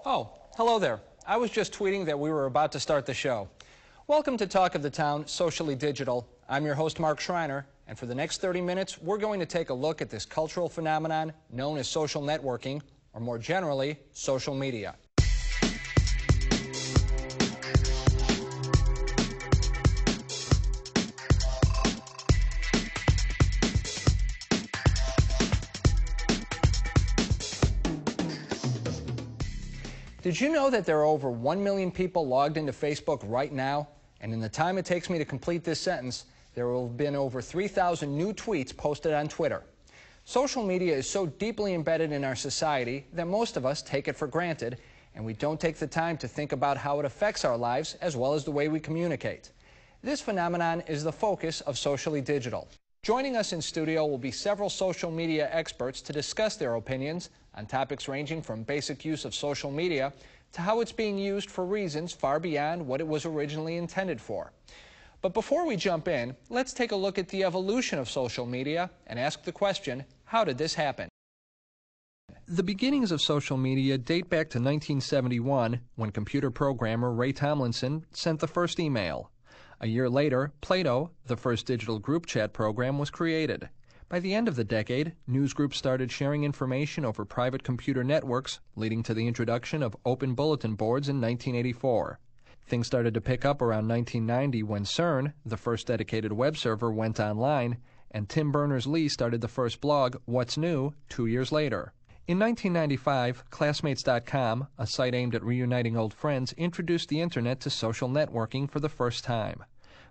Oh, hello there. I was just tweeting that we were about to start the show. Welcome to Talk of the Town, Socially Digital. I'm your host, Mark Schreiner, and for the next 30 minutes, we're going to take a look at this cultural phenomenon known as social networking, or more generally, social media. Did you know that there are over 1 million people logged into Facebook right now? And in the time it takes me to complete this sentence, there will have been over 3,000 new tweets posted on Twitter. Social media is so deeply embedded in our society that most of us take it for granted, and we don't take the time to think about how it affects our lives as well as the way we communicate. This phenomenon is the focus of Socially Digital. Joining us in studio will be several social media experts to discuss their opinions on topics ranging from basic use of social media to how it's being used for reasons far beyond what it was originally intended for. But before we jump in, let's take a look at the evolution of social media and ask the question, how did this happen? The beginnings of social media date back to 1971 when computer programmer Ray Tomlinson sent the first email. A year later, Plato, the first digital group chat program, was created. By the end of the decade, newsgroups started sharing information over private computer networks, leading to the introduction of open bulletin boards in 1984. Things started to pick up around 1990 when CERN, the first dedicated web server, went online, and Tim Berners-Lee started the first blog, What's New, 2 years later. In 1995, Classmates.com, a site aimed at reuniting old friends, introduced the Internet to social networking for the first time.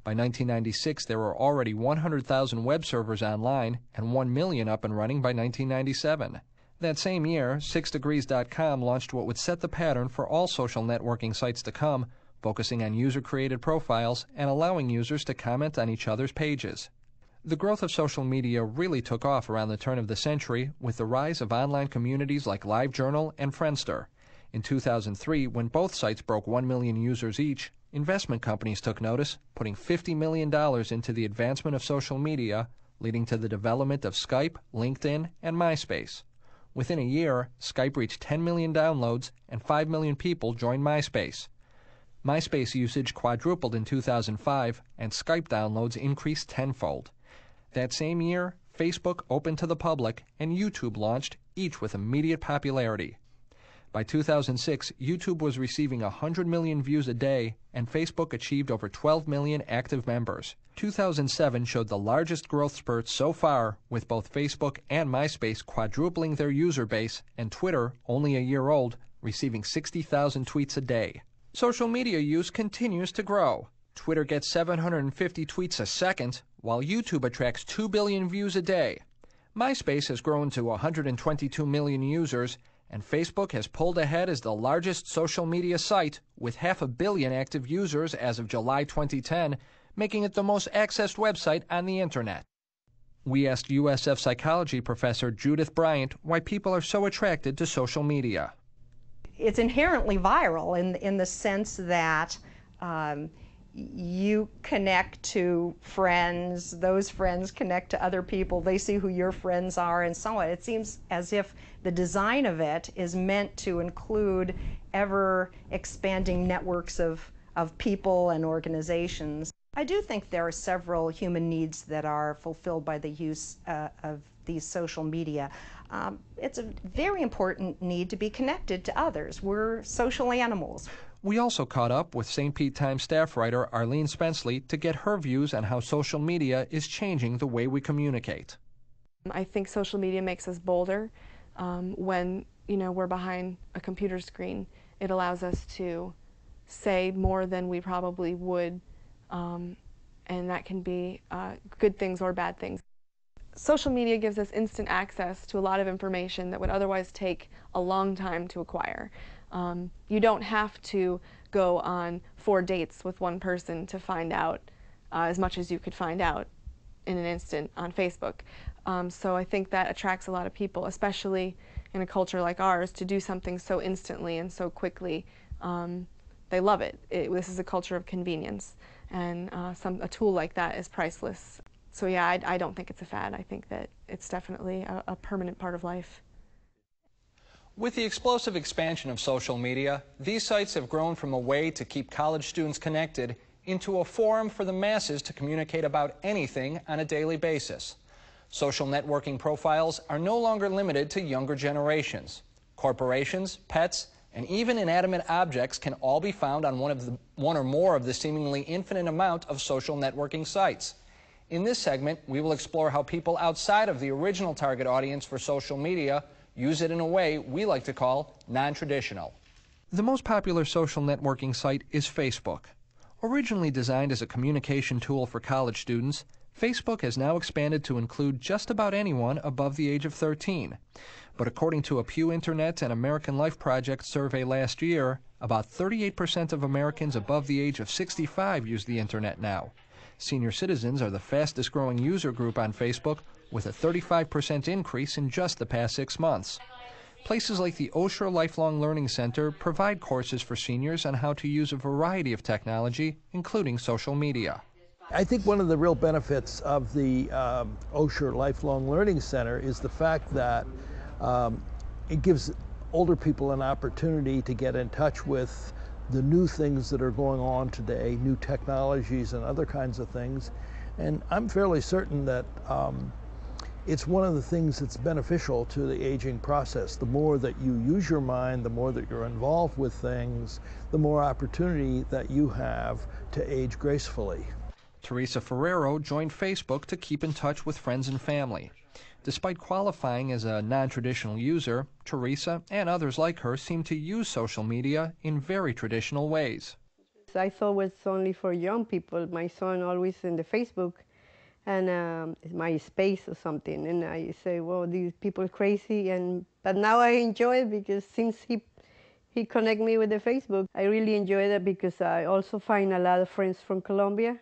By 1996, there were already 100,000 web servers online and 1 million up and running by 1997. That same year, 6degrees.com launched what would set the pattern for all social networking sites to come, focusing on user-created profiles and allowing users to comment on each other's pages. The growth of social media really took off around the turn of the century with the rise of online communities like LiveJournal and Friendster. In 2003, when both sites broke 1 million users each, investment companies took notice, putting $50 million into the advancement of social media, leading to the development of Skype, LinkedIn, and MySpace. Within a year, Skype reached 10 million downloads and 5 million people joined MySpace. MySpace usage quadrupled in 2005, and Skype downloads increased tenfold. That same year, Facebook opened to the public and YouTube launched, each with immediate popularity. By 2006, YouTube was receiving 100 million views a day, and Facebook achieved over 12 million active members. 2007 showed the largest growth spurt so far, with both Facebook and MySpace quadrupling their user base, and Twitter, only a year old, receiving 60,000 tweets a day. Social media use continues to grow. Twitter gets 750 tweets a second, while YouTube attracts 2 billion views a day. MySpace has grown to 122 million users, and Facebook has pulled ahead as the largest social media site with 500 million active users as of July 2010, making it the most accessed website on the Internet. We asked USF psychology professor Judith Bryant why people are so attracted to social media. It's inherently viral in the sense that you connect to friends, those friends connect to other people, they see who your friends are, and so on. It seems as if the design of it is meant to include ever-expanding networks of people and organizations. I do think there are several human needs that are fulfilled by the use of these social media. It's a very important need to be connected to others. We're social animals. We also caught up with St. Pete Times staff writer Arlene Spenceley to get her views on how social media is changing the way we communicate. I think social media makes us bolder when we're behind a computer screen. It allows us to say more than we probably would, and that can be good things or bad things. Social media gives us instant access to a lot of information that would otherwise take a long time to acquire. You don't have to go on 4 dates with one person to find out as much as you could find out in an instant on Facebook. So I think that attracts a lot of people, especially in a culture like ours, to do something so instantly and so quickly. They love it. This is a culture of convenience, and a tool like that is priceless. So yeah, I don't think it's a fad. I think that it's definitely a permanent part of life. With the explosive expansion of social media, these sites have grown from a way to keep college students connected into a forum for the masses to communicate about anything on a daily basis. Social networking profiles are no longer limited to younger generations. Corporations, pets, and even inanimate objects can all be found on one or more of the seemingly infinite amount of social networking sites. In this segment, we will explore how people outside of the original target audience for social media use it in a way we like to call non-traditional. The most popular social networking site is Facebook. Originally designed as a communication tool for college students, Facebook has now expanded to include just about anyone above the age of 13. But according to a Pew Internet and American Life Project survey last year, about 38% of Americans above the age of 65 use the Internet now. Senior citizens are the fastest growing user group on Facebook, with a 35% increase in just the past 6 months. Places like the Osher Lifelong Learning Center provide courses for seniors on how to use a variety of technology, including social media. I think one of the real benefits of the Osher Lifelong Learning Center is the fact that it gives older people an opportunity to get in touch with the new things that are going on today, new technologies and other kinds of things. And I'm fairly certain that it's one of the things that's beneficial to the aging process. The more that you use your mind, the more that you're involved with things, the more opportunity that you have to age gracefully. Teresa Ferrero joined Facebook to keep in touch with friends and family. Despite qualifying as a non-traditional user, Teresa and others like her seem to use social media in very traditional ways. I thought it was only for young people. My son always in the Facebook and my space or something, and I say, well, these people are crazy, but now I enjoy it because since he connect me with the Facebook, I really enjoy that because I also find a lot of friends from Colombia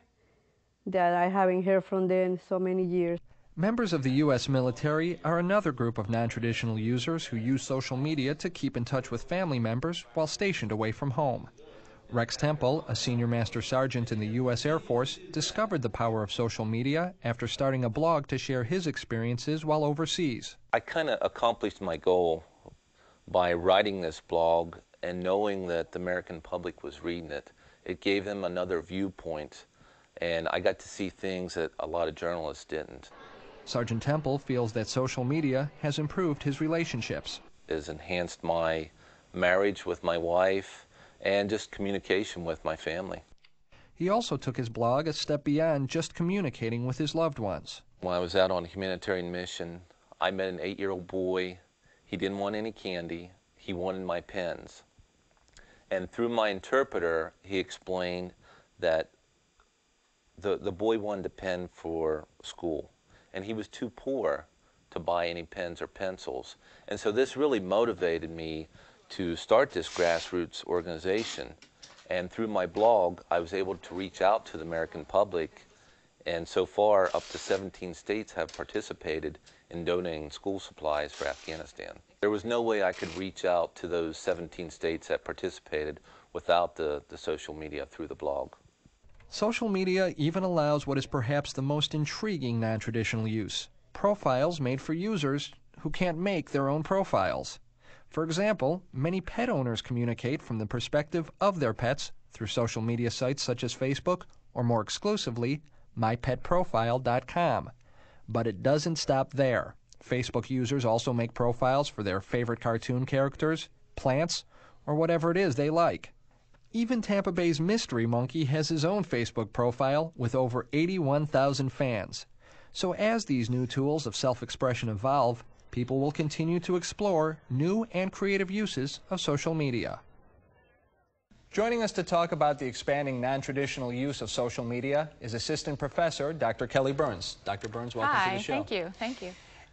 that I haven't heard from them in so many years. Members of the U.S. military are another group of non-traditional users who use social media to keep in touch with family members while stationed away from home. Rex Temple, a senior master sergeant in the U.S. Air Force, discovered the power of social media after starting a blog to share his experiences while overseas. I kind of accomplished my goal by writing this blog and knowing that the American public was reading it. It gave them another viewpoint, and I got to see things that a lot of journalists didn't. Sergeant Temple feels that social media has improved his relationships. It has enhanced my marriage with my wife and just communication with my family. He also took his blog a step beyond just communicating with his loved ones. When I was out on a humanitarian mission, I met an 8-year-old boy. He didn't want any candy. He wanted my pens. And through my interpreter, he explained that the boy wanted a pen for school, and he was too poor to buy any pens or pencils. And so this really motivated me to start this grassroots organization. And through my blog, I was able to reach out to the American public, and so far up to 17 states have participated in donating school supplies for Afghanistan. There was no way I could reach out to those 17 states that participated without the social media through the blog. Social media even allows what is perhaps the most intriguing non-traditional use: profiles made for users who can't make their own profiles. For example, many pet owners communicate from the perspective of their pets through social media sites such as Facebook, or more exclusively, mypetprofile.com. But it doesn't stop there. Facebook users also make profiles for their favorite cartoon characters, plants, or whatever it is they like. Even Tampa Bay's Mystery Monkey has his own Facebook profile with over 81,000 fans. So as these new tools of self-expression evolve, people will continue to explore new and creative uses of social media. Joining us to talk about the expanding non-traditional use of social media is Assistant Professor Dr. Kelly Burns. Dr. Burns, welcome to the show. Hi, thank you. Thank you.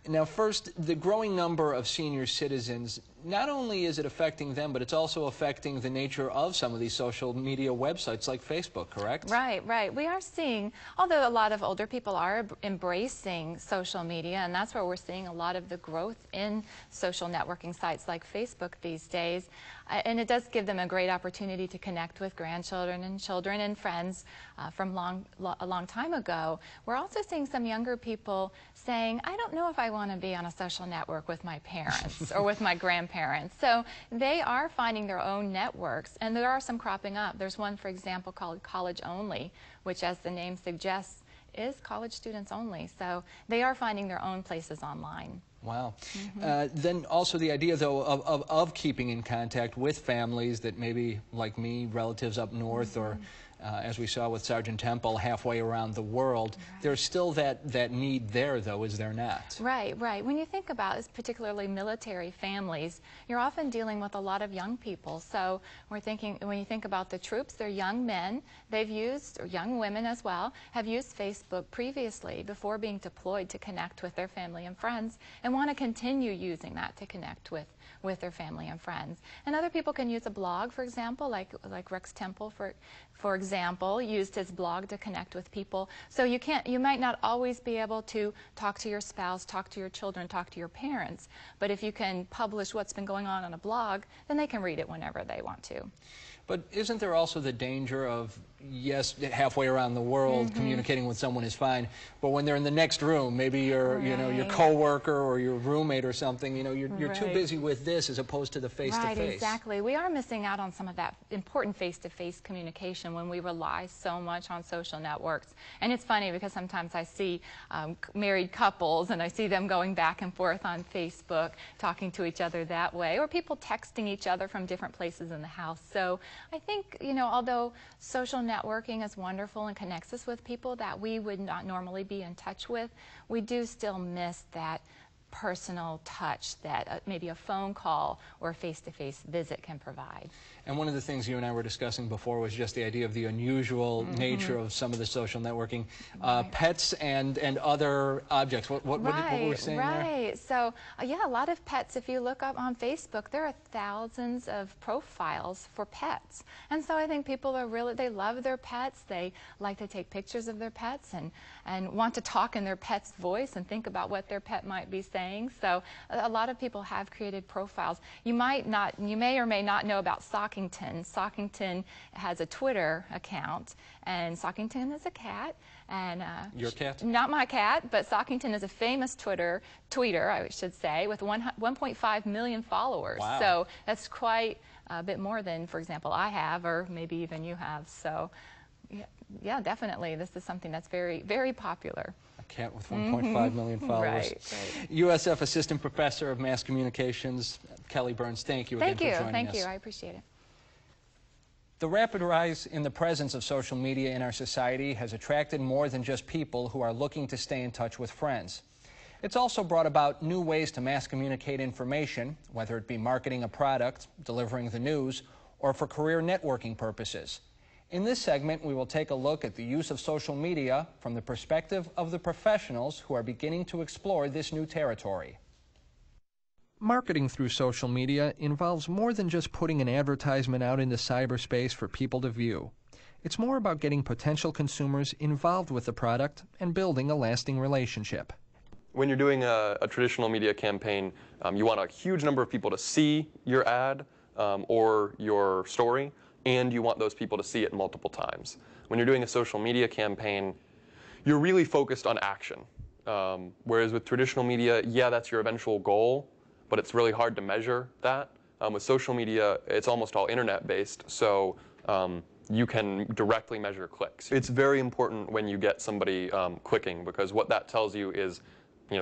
Now, first, the growing number of senior citizens, not only is it affecting them, but it's also affecting the nature of some of these social media websites like Facebook, correct? Right, right. We are seeing, although a lot of older people are embracing social media, and that's where we're seeing a lot of the growth in social networking sites like Facebook these days. And it does give them a great opportunity to connect with grandchildren and children and friends from a long time ago. We're also seeing some younger people saying, I don't know if I want to be on a social network with my parents or with my grandparents. parents. So they are finding their own networks, and there are some cropping up. There's one, for example, called College Only, which, as the name suggests, is college students only. So they are finding their own places online. Wow. Then also the idea, though, of keeping in contact with families that maybe, like me, relatives up north, or as we saw with Sergeant Temple, halfway around the world. There's still that need there, though, is there not? Right, right. When you think about particularly military families, you're often dealing with a lot of young people. So we're thinking, when you think about the troops, they're young men. They've used, or young women as well, have used Facebook previously before being deployed to connect with their family and friends, and want to continue using that to connect with their family and friends. And other people can use a blog, for example, like Rex Temple, for example, used his blog to connect with people. So you might not always be able to talk to your spouse, talk to your children, talk to your parents, but if you can publish what's been going on a blog, then they can read it whenever they want to. But isn't there also the danger of, yes, halfway around the world communicating with someone is fine, but when they're in the next room, maybe your your coworker or your roommate or something, you're too busy with this as opposed to the face-to-face. Right, exactly. We are missing out on some of that important face-to-face communication when we rely so much on social networks. And it's funny because sometimes I see married couples and I see them going back and forth on Facebook, talking to each other that way, or people texting each other from different places in the house. So I think, although social networking is wonderful and connects us with people that we would not normally be in touch with, we do still miss that personal touch that maybe a phone call or a face-to-face visit can provide. And one of the things you and I were discussing before was just the idea of the unusual nature of some of the social networking. Pets and other objects. What were we saying there? Right. So, yeah, a lot of pets, if you look up on Facebook, there are thousands of profiles for pets. And so I think people are they love their pets. They like to take pictures of their pets and want to talk in their pet's voice and think about what their pet might be saying. So a lot of people have created profiles. You may or may not know about Sockington. Sockington has a Twitter account, and Sockington is a cat. And your cat? Not my cat, but Sockington is a famous tweeter, I should say, with 1.5 million followers. Wow. So that's quite a bit more than, for example, I have, or maybe even you have. So yeah, definitely, this is something that's very, very popular. A cat with 1.5 million followers. Right. USF Assistant Professor of Mass Communications, Kelly Burns, thank you again for joining us. Thank you, I appreciate it. The rapid rise in the presence of social media in our society has attracted more than just people who are looking to stay in touch with friends. It's also brought about new ways to mass communicate information, whether it be marketing a product, delivering the news, or for career networking purposes. In this segment, we will take a look at the use of social media from the perspective of the professionals who are beginning to explore this new territory. Marketing through social media involves more than just putting an advertisement out into cyberspace for people to view. It's more about getting potential consumers involved with the product and building a lasting relationship. When you're doing a traditional media campaign, you want a huge number of people to see your ad or your story, and you want those people to see it multiple times. When you're doing a social media campaign, you're really focused on action. Whereas with traditional media, yeah, that's your eventual goal, but it's really hard to measure that. With social media, it's almost all internet-based, so you can directly measure clicks. It's very important when you get somebody clicking, because what that tells you is,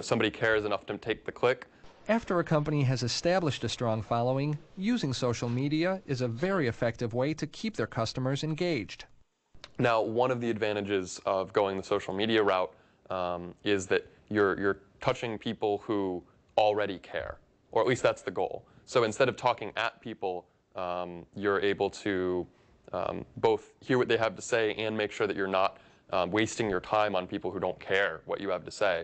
somebody cares enough to take the click. After a company has established a strong following, using social media is a very effective way to keep their customers engaged. Now, one of the advantages of going the social media route is that you're touching people who already care, or at least that's the goal. So instead of talking at people, you're able to both hear what they have to say and make sure that you're not wasting your time on people who don't care what you have to say.